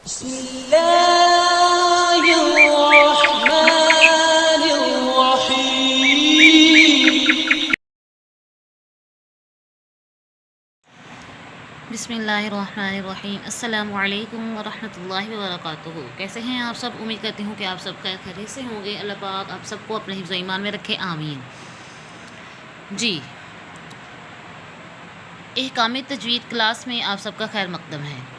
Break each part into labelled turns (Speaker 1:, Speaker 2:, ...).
Speaker 1: बिस्मिल्लाहिर्रहमानिर्रहीम। अस्सलामु अलैकुम वरहमतुल्लाहि वबरकातुहू। कैसे हैं आप सब? उम्मीद करती हूँ कि आप सब खैरियत से होंगे। अल्लाह पाक आप सबको अपने हिफ्ज़ ईमान में रखे, आमीन। जी, एहकाम तजवीद क्लास में आप सबका खैर मकदम है।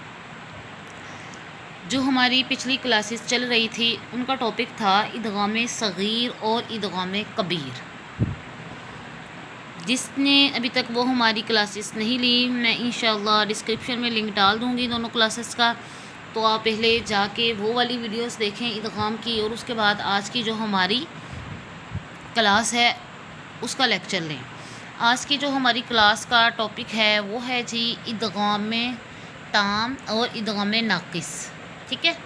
Speaker 1: जो हमारी पिछली क्लासेस चल रही थी उनका टॉपिक था इदगाम सगीर और इदगाम कबीर। जिसने अभी तक वो हमारी क्लासेस नहीं ली, मैं इंशाअल्लाह डिस्क्रिप्शन में लिंक डाल दूँगी दोनों क्लासेस का, तो आप पहले जाके वो वाली वीडियोस देखें इदगाम की, और उसके बाद आज की जो हमारी क्लास है उसका लेक्चर लें। आज की जो हमारी क्लास का टॉपिक है वो है जी इदगाम ताम और इदगाम नाकिस। ठीक है,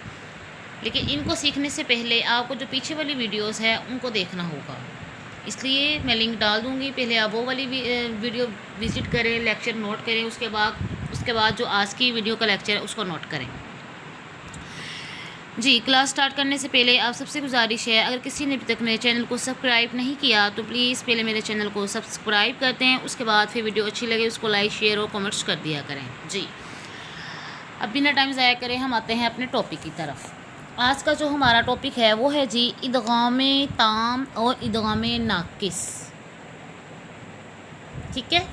Speaker 1: लेकिन इनको सीखने से पहले आपको जो पीछे वाली वीडियोस है उनको देखना होगा, इसलिए मैं लिंक डाल दूँगी। पहले आप वो वाली वीडियो विज़िट करें, लेक्चर नोट करें, उसके बाद जो आज की वीडियो का लेक्चर है उसको नोट करें। जी, क्लास स्टार्ट करने से पहले आप सबसे गुजारिश है, अगर किसी ने अभी तक मेरे चैनल को सब्सक्राइब नहीं किया तो प्लीज़ पहले मेरे चैनल को सब्सक्राइब करते हैं, उसके बाद फिर वीडियो अच्छी लगे उसको लाइक शेयर और कमेंट्स कर दिया करें। जी, अब बिना टाइम ज़ाया करें हम आते हैं अपने टॉपिक की तरफ। आज का जो हमारा टॉपिक है वो है जी इदगाम ताम और इदगाम नाकिस। ठीक है,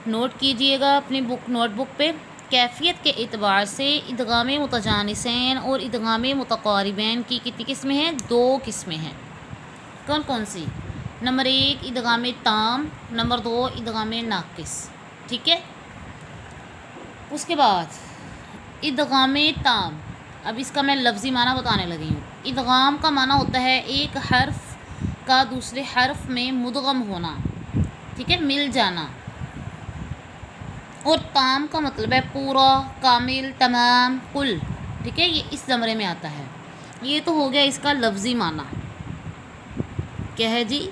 Speaker 1: नोट कीजिएगा अपनी नोटबुक पे। कैफियत के एतबार से इदगाम मुतजानिसैन और इदगाम मुतकारिबैन की कितनी किस्में हैं? 2 किस्में हैं। कौन कौन सी? नंबर 1 इदगाम ताम, नंबर 2 इदगाम नाकिस। ठीक है, उसके बाद इदगाम ताम। अब इसका मैं लफ्ज़ी माना बताने लगी हूँ। इदगाम का माना होता है एक हर्फ का दूसरे हर्फ में मुदगम होना, ठीक है, मिल जाना। और ताम का मतलब है पूरा, कामिल, तमाम, कुल। ठीक है, ये इस ज़मरे में आता है। ये तो हो गया इसका लफ्ज़ी माना। क्या है जी?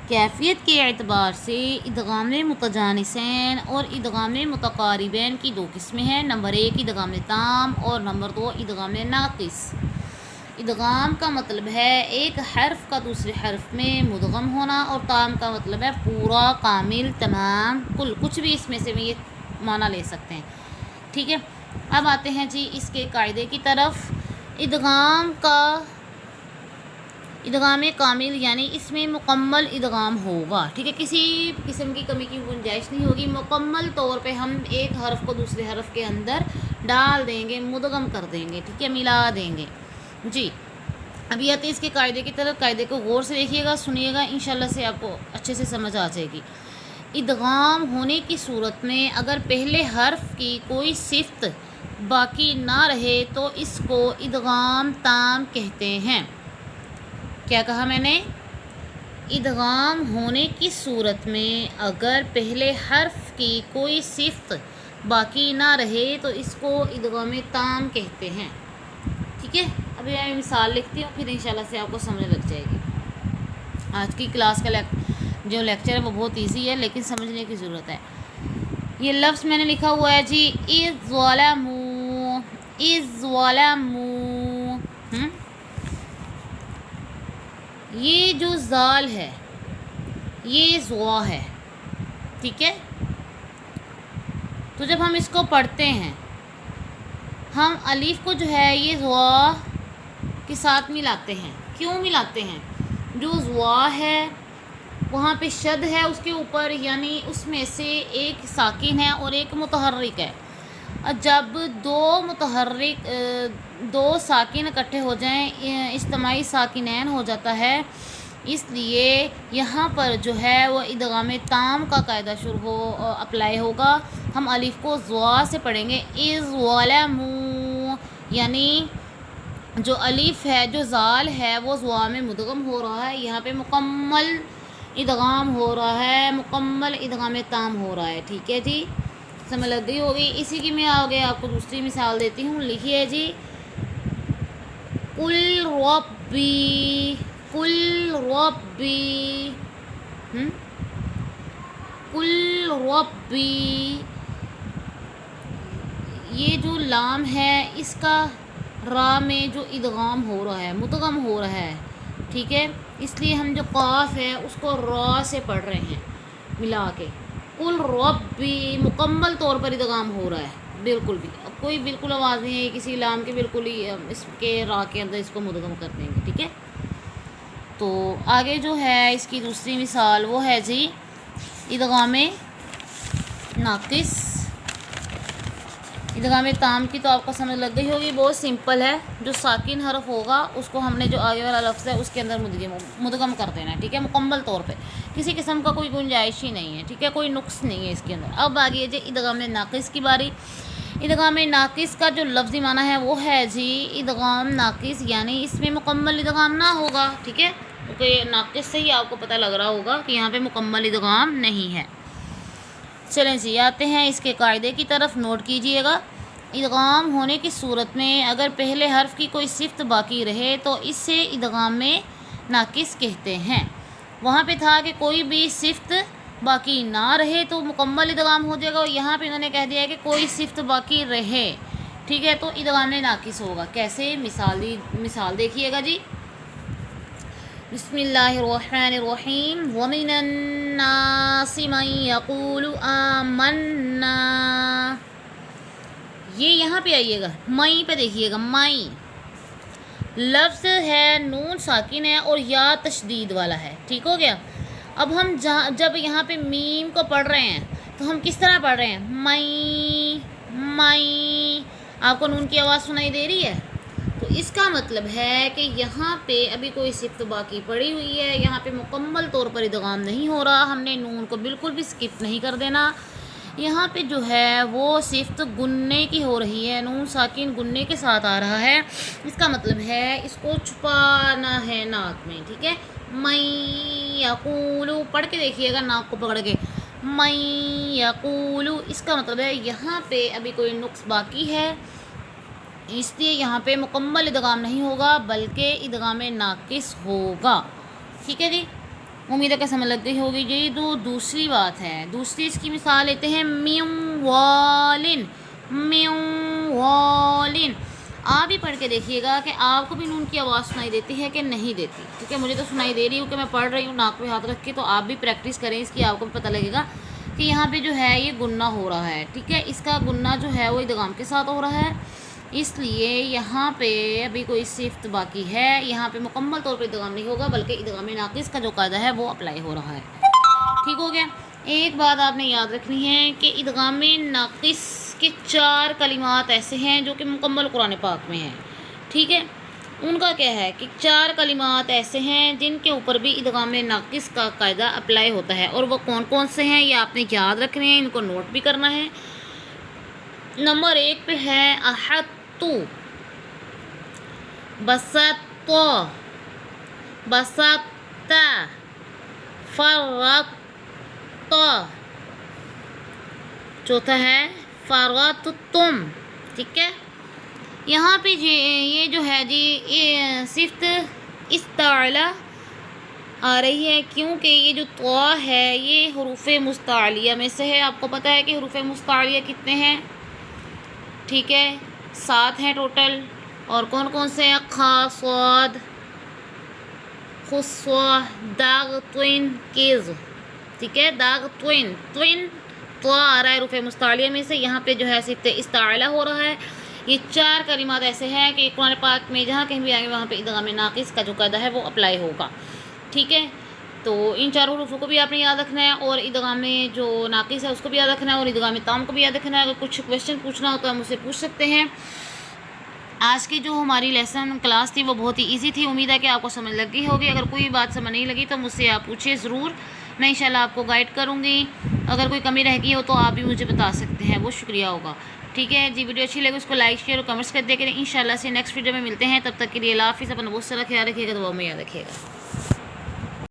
Speaker 1: कैफियत के एतबार से इदगाम मुतजानिसैन और इदगाम मुतकारिबैन की 2 किस्में हैं। नंबर 1 इदगाम ताम और नंबर 2 इदगाम नाकिस। इदगाम का मतलब है एक हर्फ का दूसरे हर्फ में मुदगम होना, और ताम का मतलब है पूरा, कामिल, तमाम, कुल। कुछ भी इसमें से ये माना ले सकते हैं। ठीक है, अब आते हैं जी इसके कायदे की तरफ। इदगाम कामिल यानी इसमें मुकम्मल इदगाम होगा। ठीक है, किसी किस्म की कमी की गुंजाइश नहीं होगी। मुकम्मल तौर पे हम एक हर्फ को दूसरे हर्फ के अंदर डाल देंगे, मुदगम कर देंगे। ठीक है, मिला देंगे। जी, अभी आते हैं इसके कायदे की तरफ। कायदे को गौर से देखिएगा, सुनिएगा, इंशाल्लाह से आपको अच्छे से समझ आ जाएगी। इदगाम होने की सूरत में अगर पहले हर्फ की कोई सिफ्त बाकी ना रहे तो इसको इदगाम ताम कहते हैं। क्या कहा मैंने? इदगाम होने की सूरत में अगर पहले हर्फ की कोई सिफ्त बाकी ना रहे तो इसको इदगाम ताम कहते हैं। ठीक है, अभी मैं मिसाल लिखती हूँ, फिर इंशाल्लाह से आपको समझ लग जाएगी। आज की क्लास का जो लेक्चर है वो बहुत इजी है, लेकिन समझने की ज़रूरत है। ये लफ्ज़ मैंने लिखा हुआ है जी इज़्ज़लामू। ये जो ज़ाल है ये ज़ुआ है। ठीक है, तो जब हम इसको पढ़ते हैं हम अलीफ को जो है ये ज़ुआ के साथ मिलाते हैं। क्यों मिलाते हैं? जो ज़ुआ है वहाँ पे शद है उसके ऊपर, यानी उसमें से एक साकिन है और एक मुतहर्रिक है। जब दो साकिन इकट्ठे हो जाएं, इज्तिमाई साकिनैन हो जाता है, इसलिए यहाँ पर जो है वो इदगाम ताम का कायदा अप्लाई होगा। हम अलिफ को ज़ुआ से पढ़ेंगे इज़्ज़लामू, यानी जो अलिफ है, जो ज़ाल है, वो ज़ुआ में मुदगम हो रहा है। यहाँ पे मुकम्मल इदगाम हो रहा है, मुकम्मल इदगाम ताम हो रहा है। ठीक है जी, समझ लग गई होगी। इसी की मैं आगे आपको दूसरी मिसाल देती हूँ। लिखिए जी, कुल रब्बी, कुल रब्बी, ये जो लाम है इसका रा में जो इदगाम हो रहा है, मुदगम हो रहा है, ठीक है, इसलिए हम जो काफ है उसको रा से पढ़ रहे हैं मिला के। कुल रब्बी मुकम्मल तौर पर इदगाम हो रहा है, बिल्कुल भी कोई बिल्कुल आवाज़ नहीं है किसी लाम के, बिल्कुल ही इसके रा के अंदर इसको मुदगम कर देंगे, ठीक है। तो आगे जो है इसकी दूसरी मिसाल वो है जी इदगाम नाकिस। इदगाम ताम की तो आपको समझ लग गई होगी, बहुत सिंपल है। जो साकिन हरफ होगा उसको हमने जो आगे वाला लफ्ज़ है उसके अंदर मुदगम कर देना है, ठीक है, मुकम्मल तौर पे, किसी किस्म का कोई गुंजाइश ही नहीं है, ठीक है, कोई नुक्स नहीं है इसके अंदर। अब आगे है जी इदगाम नाकिस की बारी। इदगाम नाकिस का जो लफ्ज़ी माना है वो है जी इदगाम नाकिस, यानी इसमें मुकम्मल इदगाम ना होगा, ठीक है, क्योंकि नाकिस से ही आपको पता लग रहा होगा कि यहाँ पे मुकम्मल इदगाम नहीं है। चलें जी आते हैं इसके कायदे की तरफ, नोट कीजिएगा। इदगाम होने की सूरत में अगर पहले हर्फ की कोई सिफ्त बाकी रहे तो इससे इदगाम नाकिस कहते हैं। वहाँ पे था कि कोई भी सिफ्त बाकी ना रहे तो मुकम्मल इदगाम हो जाएगा, और यहाँ पे इन्होंने कह दिया है कि कोई सिफ्त बाकी रहे, ठीक है, तो इदगाम नाकिस होगा। कैसे? मिसाल देखिएगा जी। बिस्मिल्लाहिर्रहमानिर्रहीम। वमिनन्नासि मन यक़ूलु आमन्ना। ये यहाँ पे आइएगा, मई पे देखिएगा, मई लफ्ज़ है, नून साकिन है और या तशदीद वाला है, ठीक हो गया। अब हम जब यहाँ पे मीम को पढ़ रहे हैं तो हम किस तरह पढ़ रहे हैं? मई मई। आपको नून की आवाज़ सुनाई दे रही है? तो इसका मतलब है कि यहाँ पे अभी कोई सिफ्त बाकी पड़ी हुई है, यहाँ पे मुकम्मल तौर पर इदगाम नहीं हो रहा, हमने नून को बिल्कुल भी स्किप नहीं कर देना। यहाँ पे जो है वो सिफ्त गुन्ने की हो रही है, नून साकिन गुन्ने के साथ आ रहा है, इसका मतलब है इसको छुपाना है नाक में, ठीक है। मई यक़ूलु, पढ़ के देखिएगा नाक को पकड़ के, मई यक़ूलु, इसका मतलब है यहाँ पे अभी कोई नुक्स बाकी है, इसलिए यहाँ पे मुकम्मल इदगाम नहीं होगा बल्कि इदगाम नाकिस होगा, ठीक है जी। उम्मीद है कि समझ लग गई होगी जी। दूसरी बात है, दूसरी इसकी मिसाल लेते हैं, म्यूवालिन। म्यूवालिन आप भी पढ़ के देखिएगा कि आपको भी नून की आवाज़ सुनाई देती है कि नहीं देती, ठीक है। मुझे तो सुनाई दे रही हूँ कि मैं पढ़ रही हूँ नाक पे हाथ रख के, तो आप भी प्रैक्टिस करें इसकी, आपको भी पता लगेगा कि यहाँ पे जो है ये गुन्ना हो रहा है, ठीक है। इसका गुन्ना जो है वो इदगाम के साथ हो रहा है, इसलिए यहाँ पे अभी कोई सिफ्त बाकी है, यहाँ पे मुकम्मल तौर पर इदगाम नहीं होगा बल्कि इदगाम नाकिस का जो कायदा है वो अप्लाई हो रहा है, ठीक हो गया। एक बात आपने याद रखनी है कि इदगाम नाकिस के 4 कलिमात ऐसे हैं जो कि मुकम्मल कुरान पाक में हैं, ठीक है। उनका क्या है कि 4 कलिमात ऐसे हैं जिनके ऊपर भी इदगाम नाकिस का कायदा अप्लाई होता है, और वो कौन कौन से हैं ये आपने याद रखने हैं, इनको नोट भी करना है। नंबर 1 पे है अहत्तु, बसत्तो, बसत्ता, फरत्तो। चौथा है फरत्तुम, ठीक है। यहाँ पे ये जो है जी ये सिफ्त इस्ताला आ रही है, क्योंकि ये जो तो है ये हुरूफ मुस्तालिया में से है। आपको पता है कि हुरूफ मुस्तालिया कितने हैं, ठीक है, 7 हैं टोटल। और कौन कौन से हैं? खा, स्वाद, खुस्वा, दाग, त्विन, केज़, ठीक है। दाग, त्विन, त्विन तो आ रहा है हुरूफ मुस्तालिया में से, यहाँ पे जो है सिफ्त इस्ताला हो रहा है। ये 4 कलिमात ऐसे हैं कि कुरान पाक में जहाँ कहीं भी आएंगे वहाँ पे इदगाम नाकिस का जो कायदा है वो अप्लाई होगा, ठीक है। तो इन 4 हुरूफों को भी आपने याद रखना है, और इदगाम जो नाकिस है उसको भी याद रखना है, और इदगाम ताम को भी याद रखना है। अगर कुछ क्वेश्चन पूछना हो तो आप मुझसे पूछ सकते हैं। आज की जो हमारी लेसन क्लास थी वो बहुत ही ईजी थी, उम्मीद है कि आपको समझ लग गई होगी। अगर कोई बात समझ नहीं लगी तो मुझसे आप पूछिए ज़रूर, मैं इंशाल्लाह आपको गाइड करूँगी। अगर कोई कमी रह गई हो तो आप भी मुझे बता सकते हैं, वो शुक्रिया होगा, ठीक है जी। वीडियो अच्छी लगी उसको लाइक शेयर और कमेंट्स कर दिया करें। इंशाल्लाह से नेक्स्ट वीडियो में मिलते हैं, तब तक के लिए अल्लाह हाफ़िज़। अपना बहुत सारा ख्याल रखिएगा, दुआ में याद रखिएगा।